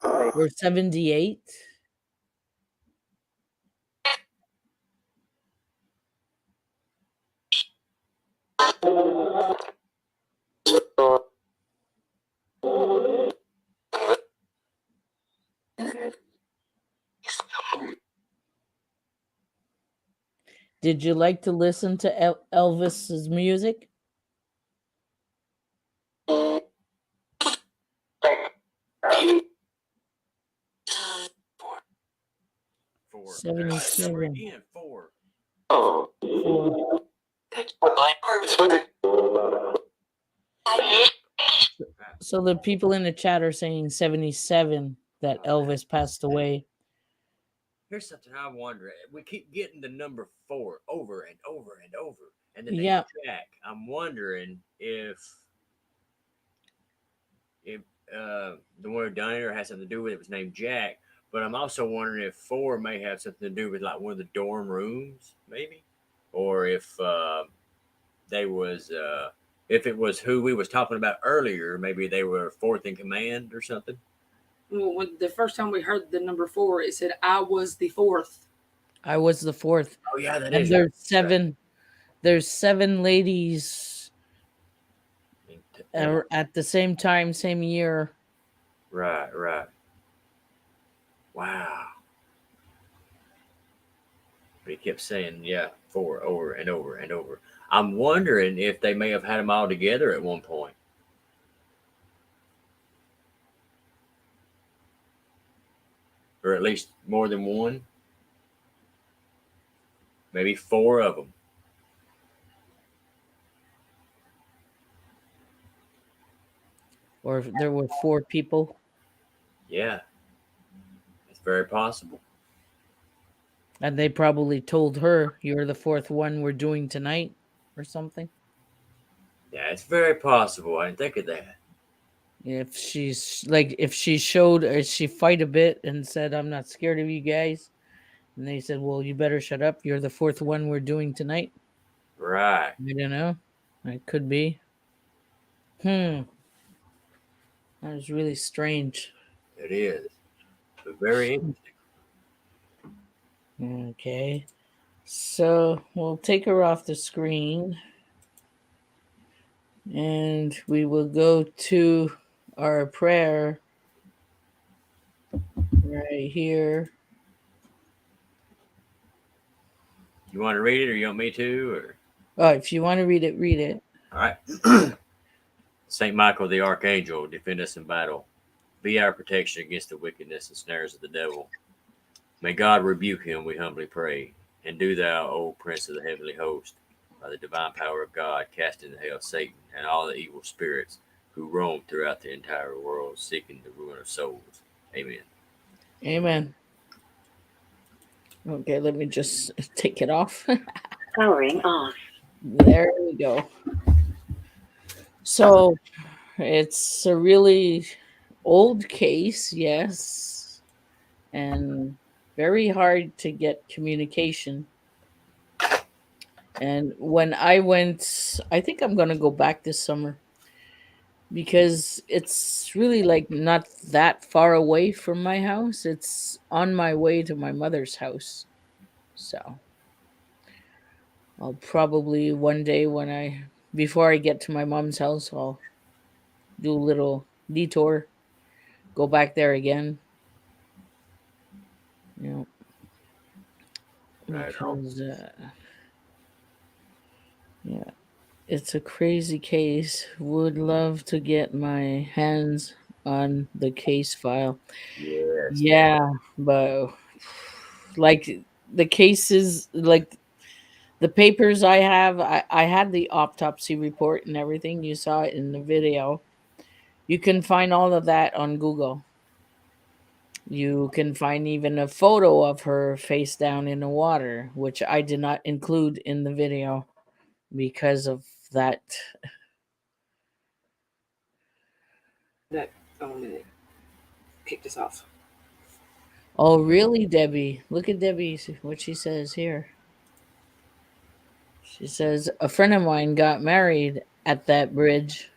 or 78. Did you like to listen to Elvis's music? Four. Number 77. again. Four. Four. So the people in the chat are saying 77 that Elvis passed away. Here's something I wonder. We keep getting the number 4 over and over and over, and the name Yeah. Jack. I'm wondering if the one who done it or has something to do with it was named Jack. But I'm also wondering if 4 may have something to do with like one of the dorm rooms, maybe, or if they was if it was who we was talking about earlier, maybe they were fourth in command or something. Well, when the first time we heard the number 4, it said I was the 4th. I was the 4th. Oh yeah, that And is. there's 7. There's 7 ladies at the same time, same year. Right. Wow. But he kept saying, yeah, 4 over and over and over. I'm wondering if they may have had them all together at one point. Or at least more than one. Maybe 4 of them. Or if there were 4 people. Yeah. It's very possible. And they probably told her, you're the 4th one we're doing tonight or something. Yeah, it's very possible. I didn't think of that. If she showed or she fight a bit and said, I'm not scared of you guys. And they said, well, you better shut up. You're the 4th one we're doing tonight. Right. I don't know. It could be. That was really strange. It is. But very interesting. Okay. So we'll take her off the screen. And we will go to our prayer right here. You want to read it or you want me to? Or Oh, if you want to read it, read it. all right. Saint Michael the Archangel, defend us in battle. Be our protection against the wickedness and snares of the devil. May God rebuke him, we humbly pray. And do thou, O Prince of the heavenly host, by the divine power of God, cast into hell Satan and all the evil spirits who roam throughout the entire world, seeking the ruin of souls. Amen. Amen. Okay, let me just take it off. Powering off. There we go. So it's a really old case, yes, and very hard to get communication. And when I went, I think I'm going to go back this summer because it's really like not that far away from my house. It's on my way to my mother's house. So I'll probably one day before I get to my mom's house, I'll do a little detour, go back there again. You know, Right on. because yeah, it's a crazy case. Would love to get my hands on the case file. Yes. Yeah, but like the cases, like the papers I have, I had the autopsy report and everything. You saw it in the video. You can find all of that on Google. You can find even a photo of her face down in the water, which I did not include in the video because of that. That kicked us off. Oh, really, Debbie? Look at Debbie, what she says here. She says, a friend of mine got married at that bridge.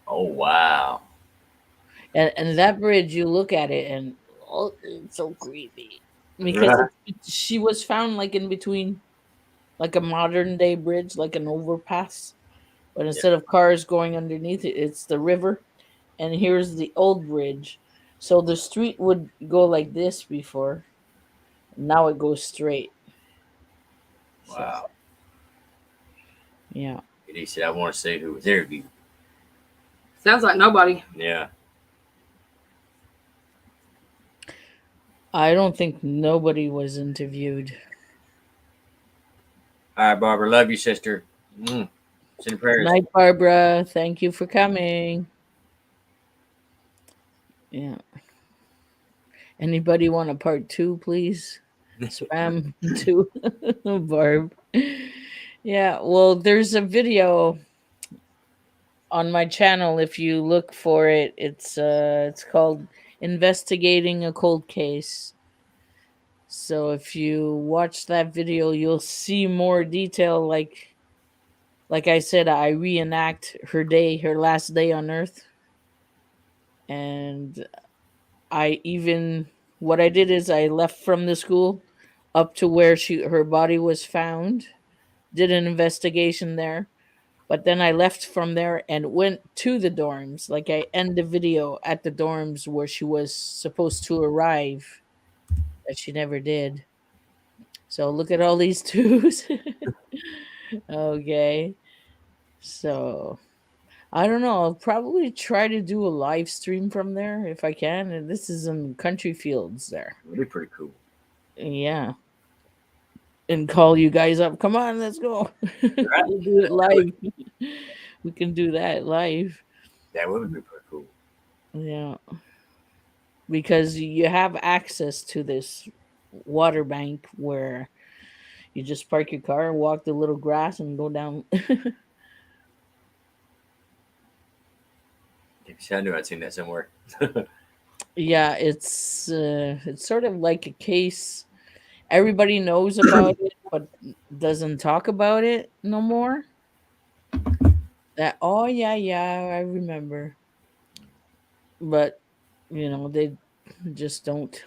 Oh wow. And that bridge, you look at it and oh, it's so creepy. Because Right. she was found like in between, like a modern day bridge, like an overpass. But Yeah. instead of cars going underneath it, it's the river. And here's the old bridge. So the street would go like this before. Now it goes straight. So, Wow. yeah. And he said, "I want to see who was interviewed." Sounds like nobody. Yeah. I don't think nobody was interviewed. All right, Barbara. Love you, sister. Mm. Send Good prayers. night, Barbara. Thank you for coming. Yeah. Anybody want a part two, please? Spam two, Barb. Yeah, well, there's a video on my channel. If you look for it, it's called "Investigating a Cold Case." So if you watch that video, you'll see more detail. Like I said, I reenact her last day on Earth, and I even what I did is I left from the school up to where her body was found, did an investigation there, but then I left from there and went to the dorms. Like I end the video at the dorms where she was supposed to arrive, that she never did. So look at all these twos. Okay. So I don't know. I'll probably try to do a live stream from there if I can. And this is in country fields there. It'd be pretty cool. Yeah. And call you guys up. Come on, let's go. Right? We'll do it live. We can do that live. That would be pretty cool. Yeah. Because you have access to this water bank where you just park your car, walk the little grass, and go down. I knew I'd seen that somewhere. Yeah, it's sort of like a case everybody knows about it, but doesn't talk about it no more. That oh yeah, I remember, but they just don't.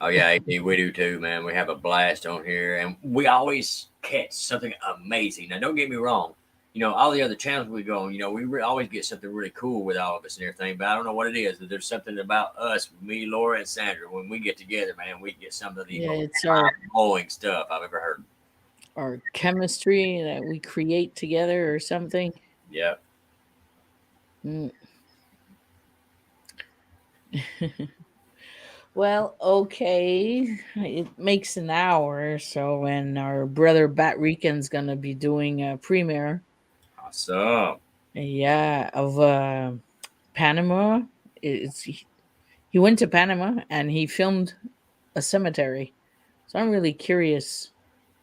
Oh yeah, AD, we do too, man. We have a blast on here, and we always catch something amazing. Now, don't get me wrong. All the other channels we go on, we always get something really cool with all of us and everything. But I don't know what it is. But there's something about us, me, Laura, and Sandra. When we get together, man, we get some of the Yeah, most it's our blowing stuff I've ever heard. chemistry that we create together or something. Yeah. Mm. Well, okay. It makes an hour, so when our brother Bat Rican's gonna be doing a premiere, Awesome. yeah, of Panama. It's he went to Panama and he filmed a cemetery. So I'm really curious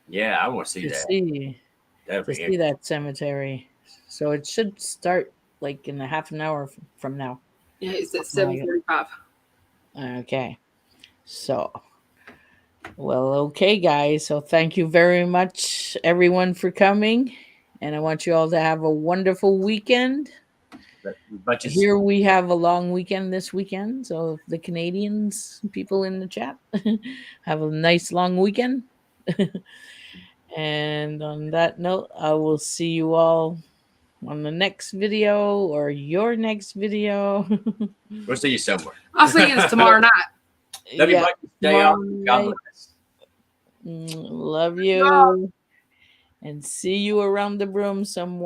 Yeah, I want to see to that. see That'd to be see that cemetery. So it should start like in a half an hour from now. Yeah, it's at Like, 7:45. okay. So, well, okay, guys. So thank you very much, everyone, for coming. And I want you all to have a wonderful weekend. But just Here we have a long weekend this weekend. So if the Canadians, people in the chat, have a nice long weekend. And on that note, I will see you all on the next video or your next video. we'll see you somewhere. I'll see you tomorrow night. Love you, Yeah, buddy. Stay tomorrow on. God night. bless. Love you. And see you around the broom somewhere.